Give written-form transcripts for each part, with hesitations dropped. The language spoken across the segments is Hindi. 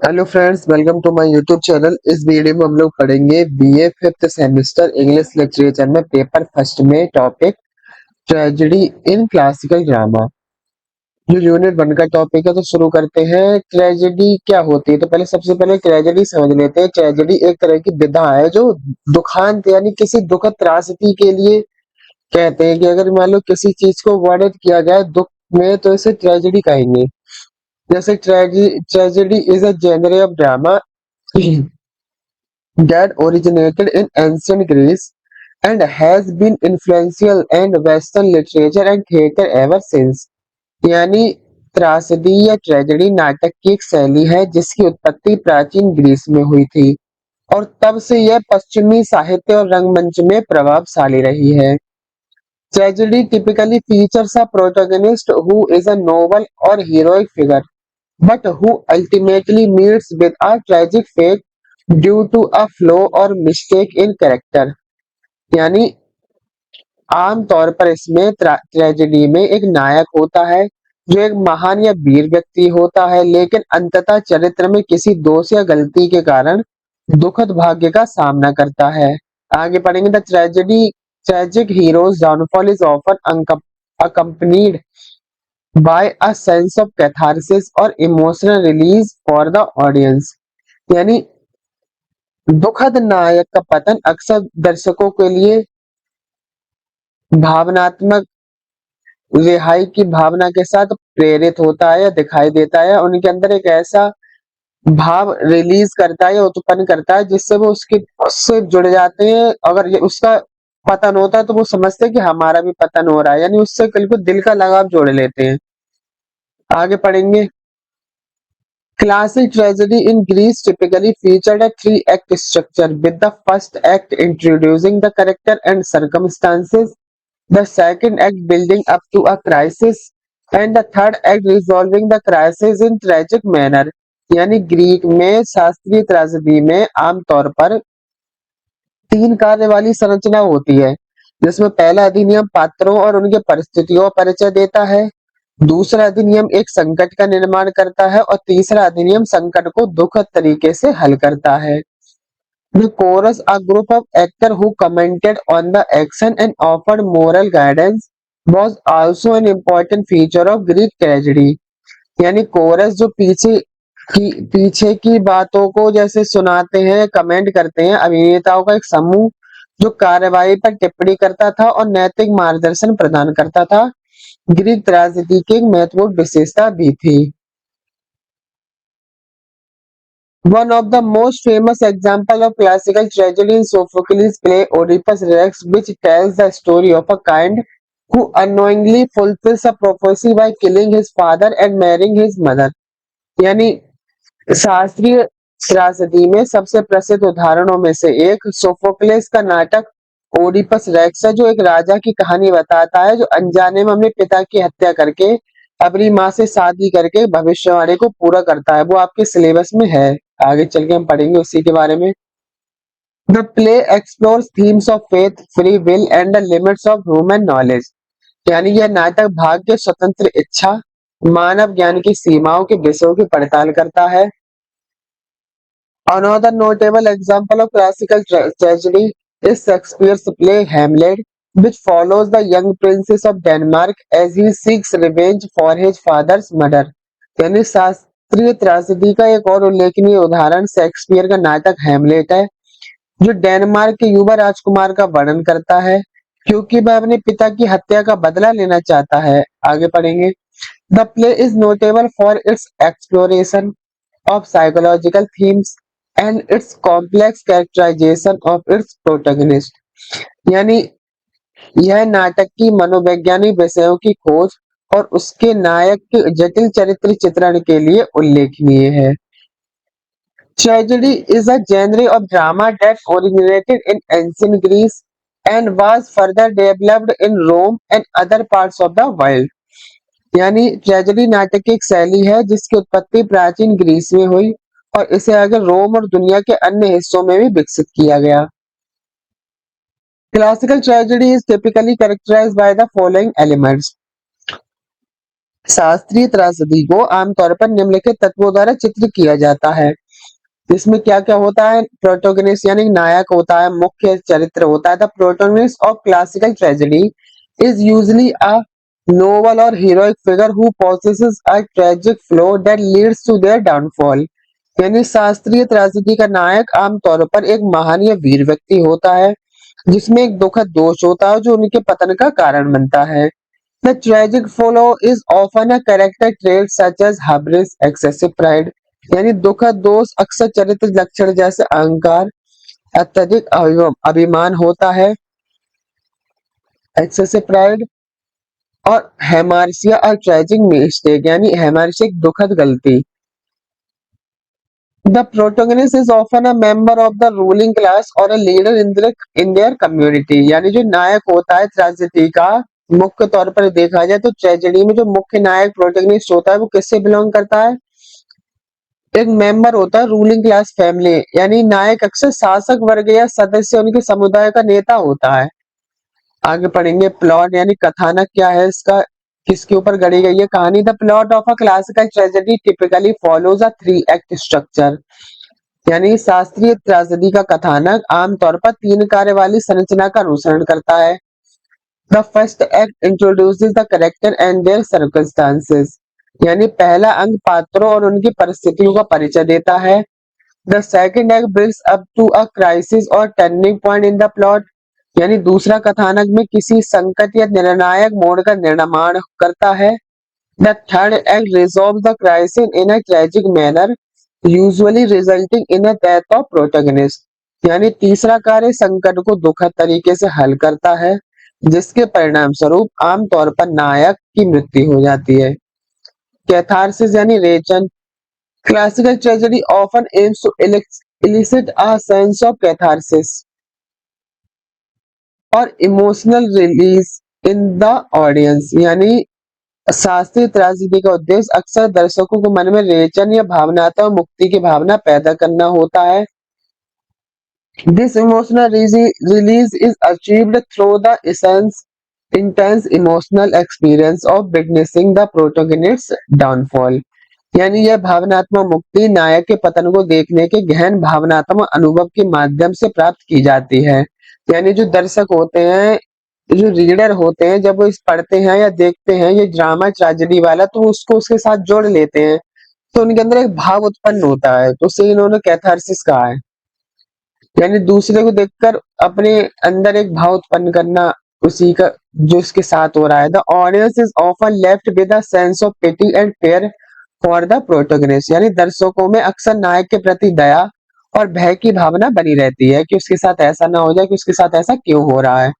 Hello friends, welcome to my YouTube channel. इस वीडियो में हम लोग पढ़ेंगे BA fifth semester English literature में पेपर फर्स्ट में topic tragedy in classical drama. जो यूनिट वन का टॉपिक है, तो शुरू करते हैं। ट्रेजेडी क्या होती है? तो सबसे पहले ट्रेजेडी समझ लेते हैं। ट्रेजेडी एक तरह की विधा है जो दुखांत यानी किसी दुखद त्रासदी के लिए कहते हैं कि अगर मान लो किसी चीज को वर्णित किया जाए दुख में तो इसे ट्रेजेडी कहेंगे। जैसे tragedy is a genre of drama that originated in ancient Greece and has been influential in Western literature and theatre ever since। यानी त्रासदी या ट्रेजेडी नाटक की एक शैली है जिसकी उत्पत्ति प्राचीन ग्रीस में हुई थी और तब से यह पश्चिमी साहित्य और रंगमंच में प्रभावशाली रही है। Tragedy typically features a protagonist who is a noble or heroic figure but who ultimately meets with a tragic fate due to a flaw or mistake in character। यानी आमतौर पर इसमें ट्रेजेडी में एक नायक होता है जो एक महान या वीर व्यक्ति होता है, लेकिन अंततः चरित्र में किसी दोष या गलती के कारण दुखद भाग्य का सामना करता है। आगे पढ़ेंगे। The tragedy tragic heroes downfall is often accompanied by a sense of catharsis और emotional release for the audience। यानी दुखद नायक का पतन अक्सर दर्शकों के लिए भावनात्मक रिहाई की भावना के साथ प्रेरित होता है या दिखाई देता है। उनके अंदर एक ऐसा भाव रिलीज करता है या उत्पन्न करता है जिससे वो उससे जुड़ जाते हैं। अगर ये उसका पतन होता है तो वो समझते हैं कि हमारा भी पतन हो रहा है, यानी उससे बिल्कुल दिल का लगाव जोड़ लेते हैं। आगे पढ़ेंगे। Classic tragedy in Greece typically featured a three-act structure, with the first act introducing the character and circumstances, the second act building up to a crisis, and the third act resolving the crisis in tragic manner। यानी ग्रीक में शास्त्रीय त्राजेडी में आमतौर पर तीन कार्य वाली संरचना होती है, जिसमें पहला अधिनियम पात्रों और उनके परिस्थितियों का परिचय देता है, दूसरा अधिनियम एक संकट का निर्माण करता है और तीसरा अधिनियम संकट को दुखद तरीके से हल करता है। The chorus, a group of actors who commented on the action and offered moral guidance, was also an important feature of Greek tragedy। यानी कोरस जो पीछे की बातों को जैसे सुनाते हैं, कमेंट करते हैं, अभिनेताओं का एक समूह जो कार्रवाई पर टिप्पणी करता था और नैतिक मार्गदर्शन प्रदान करता था, ग्रीक त्राजेडी की एक महत्वपूर्ण विशेषता भी थी। One of the most famous examples of classical tragedy is Sophocles' play Oedipus Rex, which tells the story of a kind who unknowingly fulfills a prophecy by killing his father and marrying his mother। यानी शास्त्रीय त्रासदी में सबसे प्रसिद्ध उदाहरणों में से एक सोफोक्लेस का नाटक ओडिपस रेक्स है, जो एक राजा की कहानी बताता है जो अनजाने में अपने पिता की हत्या करके अपनी माँ से शादी करके भविष्यवाणी को पूरा करता है। वो आपके सिलेबस में है, आगे चल के हम पढ़ेंगे उसी के बारे में। The play explores themes of faith, free will and the limits of human knowledge. यानी यह नाटक भाग्य, स्वतंत्र इच्छा, मानव ज्ञान की सीमाओं के विषयों की पड़ताल करता है। Another notable example of classical tragedy is Shakespeare's play Hamlet, which follows the young princess of Denmark as he seeks revenge for his father's murder। यानी शास्त्रीय त्रासदी का एक और उल्लेखनीय उदाहरण शेक्सपियर का नाटक हैमलेट है, जो डेनमार्क के युवा राजकुमार का वर्णन करता है क्योंकि वह अपने पिता की हत्या का बदला लेना चाहता है। आगे पढ़ेंगे। The play is notable for its exploration of psychological themes and its complex characterization of its protagonist। यानी यह नाटक की मनोवैज्ञानिक विषयों की खोज और उसके नायक के जटिल चरित्र चित्रण के लिए उल्लेखनीय है। Tragedy is a genre of drama that originated in ancient Greece and was further developed in Rome and other parts of the world। यानी ट्रेजेडी नाटक की एक शैली है जिसकी उत्पत्ति प्राचीन ग्रीस में हुई और इसे आगे रोम और दुनिया के अन्य हिस्सों में भी विकसित किया गया। Classical tragedy is typically characterised by the following elements. शास्त्रीय त्रासदी को आमतौर पर निम्नलिखित तत्वों द्वारा चित्रित किया जाता है। इसमें क्या-क्या होता है? प्रोटोगनिस्ट यानी नायक होता है, मुख्य चरित्र होता है। The protagonist of classical tragedy is usually a Nobel और heroic figure who possesses a tragic flaw that leads to their downfall। यानी शास्त्रीय त्रासदी का नायक आमतौर पर एक महान या वीर व्यक्ति होता है, जिसमें एक दुखद दोष होता है जो उनके पतन का कारण बनता है। The tragic follow is often a character trait such as hubris, excessive pride। यानी दुखद दोष अक्सर चरित्र लक्षण जैसे अहंकार, अत्यधिक अभिमान होता है, excessive pride और हेमार्सिया और ट्रेजिक मिस्टेक यानी हेमार्सिया एक दुखद गलती। The protagonist is often a member of the ruling class or a leader in their community। यानी जो नायक होता है ट्रेजेडी का, मुख्य तौर पर देखा जाए तो ट्रेजेडी में जो मुख्य नायक प्रोटैगनिस्ट होता है वो किससे बिलोंग करता है? एक मेंबर होता है रूलिंग क्लास फैमिली, यानी नायक अक्सर शासक वर्ग या सदस्य उनके समुदाय का नेता होता है। आगे पढ़ेंगे प्लॉट यानी कथानक क्या है इसका, किसके ऊपर गढ़ी गई है कहानी। The plot of a classical tragedy typically follows a 3 act structure. यानी शास्त्रीय त्रासदी का कथानक आमतौर पर 3 कार्य वाली संरचना का अनुसरण करता है। The first act introduces the character and their circumstances. यानी पहला अंक पात्रों और उनकी परिस्थितियों का परिचय देता है। The second act builds up to a crisis और turning point in the plot. यानी दूसरा कथानक में किसी संकट या निर्णायक मोड़ का निर्माण करता है। The third act resolves the crisis in a tragic manner, usually resulting in a death of protagonist. यानी तीसरा कार्य संकट को दुखद तरीके से हल करता है, जिसके परिणाम स्वरूप आमतौर पर नायक की मृत्यु हो जाती है। कैथारसिस यानी रेचन। Classical tragedy often aims to elicit a sense of catharsis और emotional release in the audience. यानी शास्त्रीय त्रासदी का उद्देश्य अक्सर दर्शकों को मन में रेचन या भावनात्मक मुक्ति की भावना पैदा करना होता है। This emotional release is achieved through the intense emotional experience of witnessing the protagonist's downfall। यानी यह भावनात्मक मुक्ति नायक के पतन को देखने के गहन भावनात्मक अनुभव के माध्यम से प्राप्त की जाती है। यानी जो दर्शक होते हैं, जो रीडर होते हैं, जब वो इस पढ़ते हैं या देखते हैं ये ड्रामा ट्रेजेडी वाला, तो उसको उसके साथ जोड़ लेते हैं, तो उनके अंदर एक भाव उत्पन्न होता है, तो उसे इन्होंने कैथारसिस कहा है। यानी दूसरे को देखकर अपने अंदर एक भाव उत्पन्न करना, उसी का जो उसके साथ हो रहा है। The audience is often left with a sense of pity and fear for the protagonist. यानी दर्शकों में अक्सर नायक के प्रति दया और भय की भावना बनी रहती है कि उसके साथ ऐसा ना हो जाए, कि उसके साथ ऐसा क्यों हो रहा है।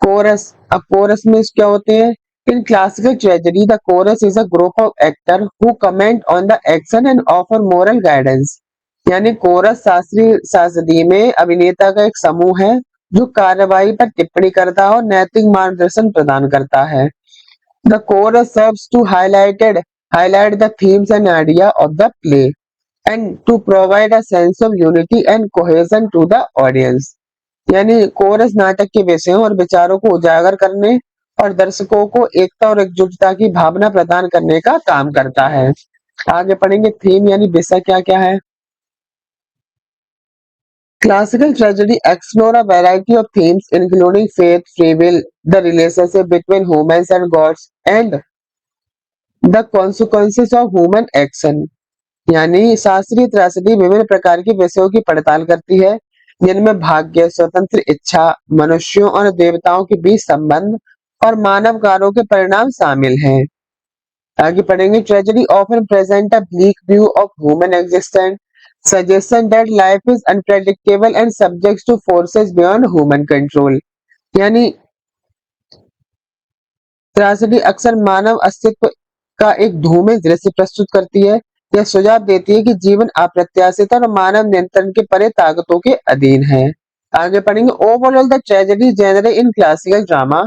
कोरस, अब कोरस में क्या होते हैं? In classical tragedy the coarse is a group of actor who comment on the action and offer moral guidance. यानी कोरस शास्त्रीय त्रासदी में अभिनेता का एक समूह है जो कार्रवाई पर टिप्पणी करता है और नैतिक मार्गदर्शन प्रदान करता है। The chorus serves to highlight the themes and idea of the play and to provide a sense of unity and cohesion to the audience। यानी कोरस नाटक के विषयों और विचारों को उजागर करने और दर्शकों को एकता और एकजुटता की भावना प्रदान करने का काम करता है। आगे पढ़ेंगे थीम यानी विषय क्या क्या है। Classical tragedy explore a variety of themes including faith, free will, the relationship between humans and gods, and the consequences of human action। यानी शास्त्रीय त्रासदी विभिन्न प्रकार के विषयों की पड़ताल करती है, जिनमें भाग्य, स्वतंत्र इच्छा, मनुष्यों और देवताओं के बीच संबंध और मानव कार्यों के परिणाम शामिल हैं। आगे पढ़ेंगे tragedy often present a bleak view of human existence, suggestion that life is unpredictable and subject to forces beyond human control। यानी त्रासदी अक्सर मानव अस्तित्व का एक धूमिल दृश्य प्रस्तुत करती है। यह सुझाव देती है कि जीवन अप्रत्याशित और मानव नियंत्रण के परे ताकतों के अधीन है। आगे पढ़ेंगे overall the tragedy genre in classical drama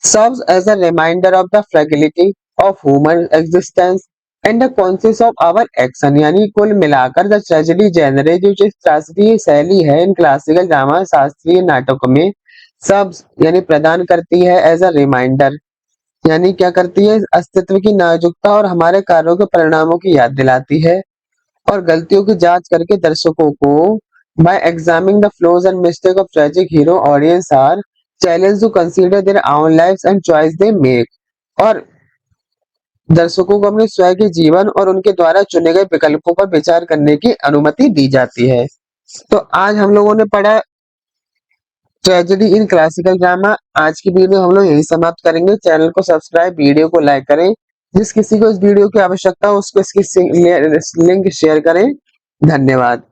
serves as a reminder of the fragility of human existence and the conscious of our action. यानी कुल मिलाकर द ट्रेजेडी जेनर जो शास्त्रीय शैली है इन क्लासिकल ड्रामा शास्त्रीय नाटकों में सब यानी प्रदान करती है एज अ रिमाइंडर यानी क्या करती है, अस्तित्व की नाजुकता और हमारे कार्यों के परिणामों की याद दिलाती है। और गलतियों की जांच करके दर्शकों को by examining the flaws and mistakes of tragic hero audience are challenged to consider their own lives and choice they make। और दर्शकों को अपने स्वयं के जीवन और उनके द्वारा चुने गए विकल्पों पर विचार करने की अनुमति दी जाती है। तो आज हम लोगों ने पढ़ा ट्रेजेडी इन क्लासिकल ड्रामा। आज की वीडियो हम लोग यही समाप्त करेंगे। चैनल को सब्सक्राइब, वीडियो को लाइक करें। जिस किसी को इस वीडियो की आवश्यकता हो उसको इसकी लिंक शेयर करें। धन्यवाद।